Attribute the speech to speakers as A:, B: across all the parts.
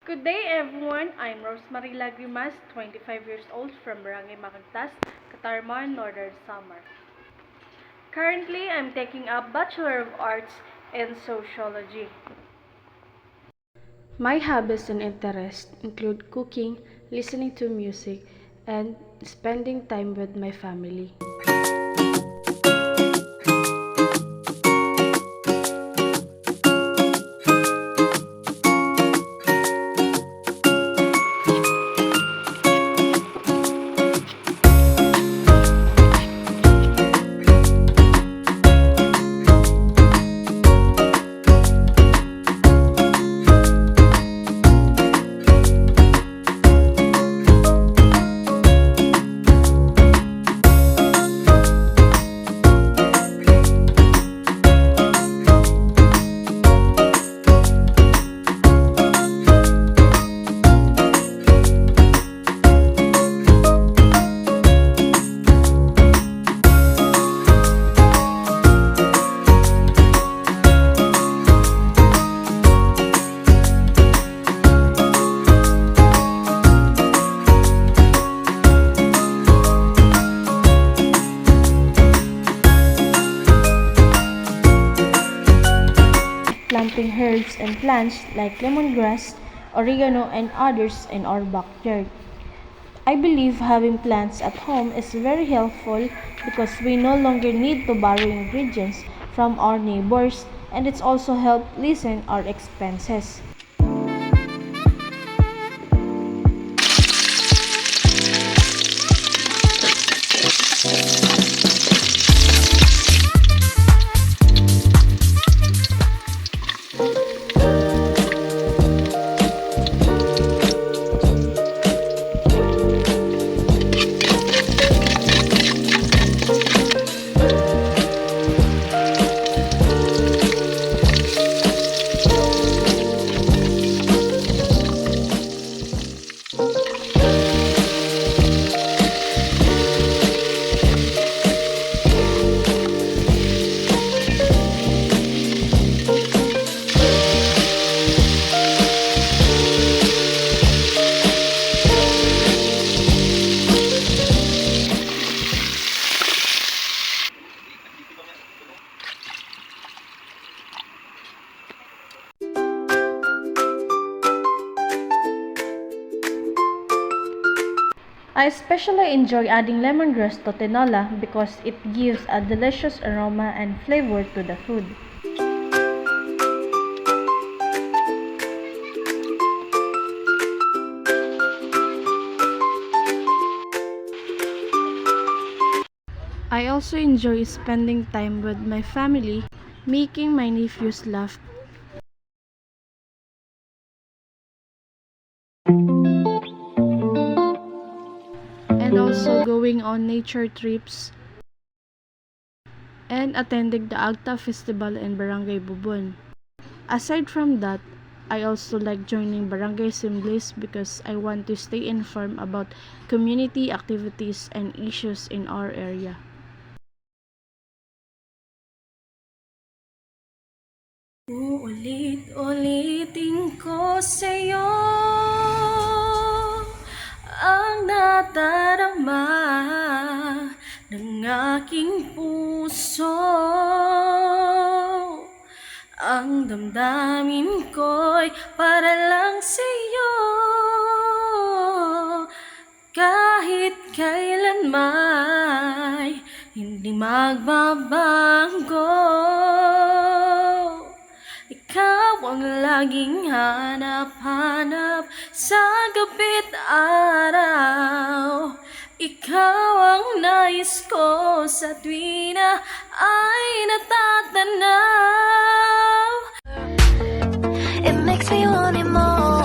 A: Good day everyone, I'm Rosemary Lagrimas, 25 years old from Barangay Macagtas, Catarman, Northern Samar. Currently, I'm taking up Bachelor of Arts in Sociology. My hobbies and interests include cooking, listening to music, and spending time with my family. Planting herbs and plants like lemongrass, oregano, and others in our backyard. I believe having plants at home is very helpful because we no longer need to borrow ingredients from our neighbors, and it's also help lessen our expenses. I especially enjoy adding lemongrass to tinola because it gives a delicious aroma and flavor to the food. I also enjoy spending time with my family, making my nephews laugh. And also going on nature trips and attending the Agta Festival in Barangay Bubon. Aside from that, I also like joining barangay assemblies because I want to stay informed about community activities and issues in our area. Uulit-ulitin ko sa'yo ang nadarama ng aking puso. Ang damdamin ko'y para lang sa'yo, kahit kailan may hindi magbabago. Ikaw ang laging hanap-hanap sa gabi't araw. Ikaw ang nais ko sa tuwina ay natatanaw. It makes me want it more.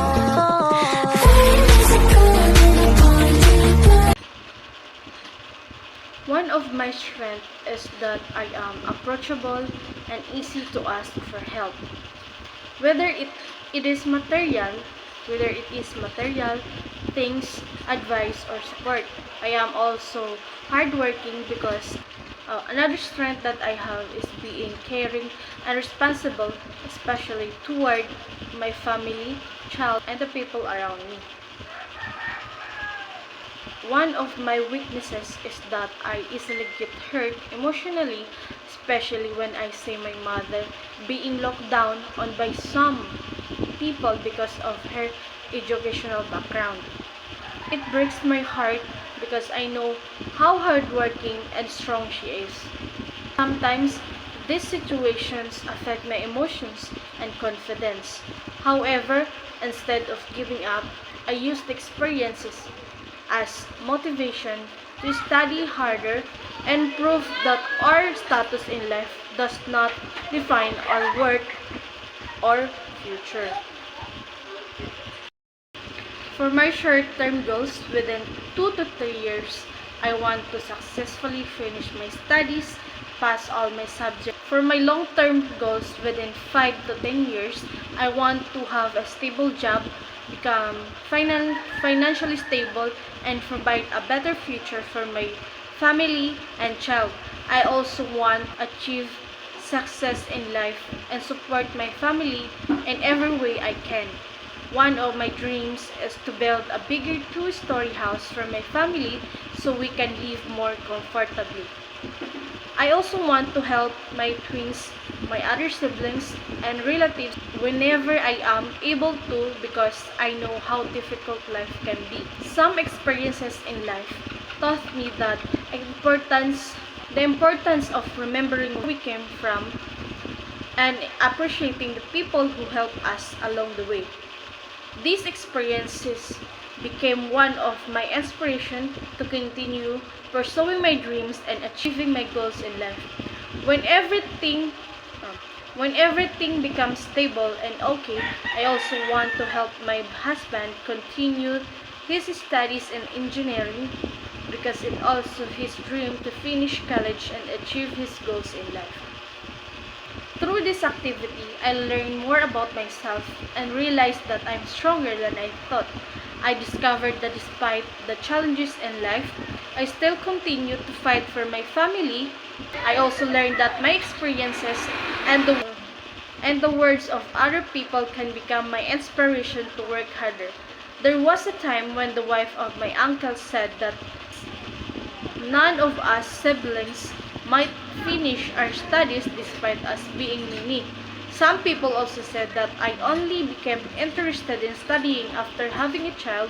A: One of my strengths is that I am approachable and easy to ask for help. Whether it is material, things, advice, or support. I am also hardworking because Another strength that I have is being caring and responsible, especially toward my family, child, and the people around me. One of my weaknesses is that I easily get hurt emotionally, especially when I see my mother being looked down on by some people because of her educational background. It breaks my heart because I know how hardworking and strong she is. Sometimes, these situations affect my emotions and confidence. However, instead of giving up, I use the experiences as motivation to study harder and prove that our status in life does not define our work or future. For my short-term goals within 2 to 3 years, I want to successfully finish my studies, pass all my subjects. For my long-term goals within 5 to 10 years, I want to have a stable job, become financially stable, and provide a better future for my family and child. I also want to achieve success in life and support my family in every way I can. One of my dreams is to build a bigger two-story house for my family so we can live more comfortably. I also want to help my twins, my other siblings, and relatives whenever I am able to because I know how difficult life can be. Some experiences in life taught me that the importance of remembering where we came from and appreciating the people who helped us along the way. These experiences became one of my inspiration to continue pursuing my dreams and achieving my goals in life. When everything when everything becomes stable and okay, I also want to help my husband continue his studies in engineering because it's also his dream to finish college and achieve his goals in life. Through this activity, I learned more about myself and realized that I'm stronger than I thought. I discovered that despite the challenges in life, I still continue to fight for my family. I also learned that my experiences and the words of other people can become my inspiration to work harder. There was a time when the wife of my uncle said that none of us siblings might finish our studies despite us being many. Some people also said that I only became interested in studying after having a child.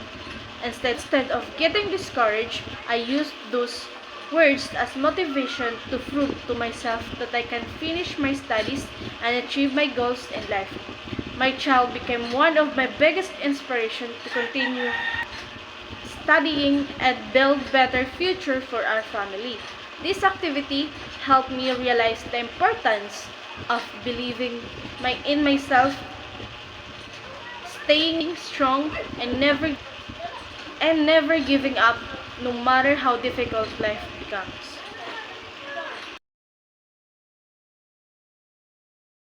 A: Instead of getting discouraged, I used those words as motivation to prove to myself that I can finish my studies and achieve my goals in life. My child became one of my biggest inspirations to continue studying and build better future for our family. This activity helped me realize the importance of believing in myself, staying strong, and never giving up no matter how difficult life becomes.